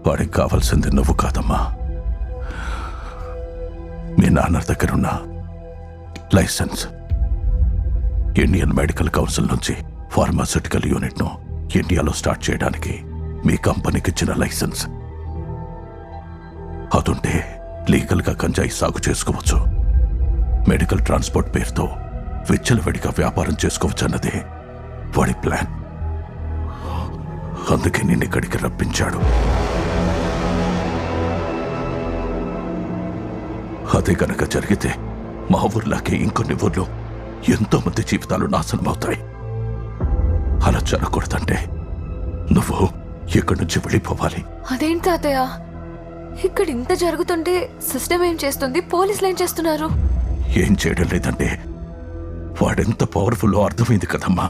వాడికి కావాల్సింది నువ్వు కాదమ్మా, మీ నాన్న దగ్గరున్న లైసెన్స్. ఇండియన్ మెడికల్ కౌన్సిల్ నుంచి ఫార్మాస్యూటికల్ యూనిట్ను ఇండియాలో స్టార్ట్ చేయడానికి మీ కంపెనీకి ఇచ్చిన లైసెన్స్. అదుంటే లీగల్గా గంజాయి సాగు చేసుకోవచ్చు, మెడికల్ ట్రాన్స్పోర్ట్ పేరుతో విచ్చలవిడిగా వ్యాపారం చేసుకోవచ్చు అన్నదే వాడి ప్లాన్. అందుకే నిన్ను ఇక్కడికి రప్పించాడు. అదే కనుక జరిగితే మా ఊర్లాగే ఇంకొన్ని ఊర్లో ఎంతో మంది జీవితాలు నాశనం అవుతాయి. అలా జరగకూడదంటే నువ్వు ఇక్కడి నుంచి వెళ్ళిపోవాలి. అదేంటి తాతయ్య, ఇక్కడ ఇంత జరుగుతుంటే సిస్టమ్ ఏం చేస్తుంది, పోలీసులు ఏం చేస్తున్నారు? ఏం చేయడం లేదంటే వాడెంత పవర్ఫుల్లో అర్థమైంది కదమ్మా.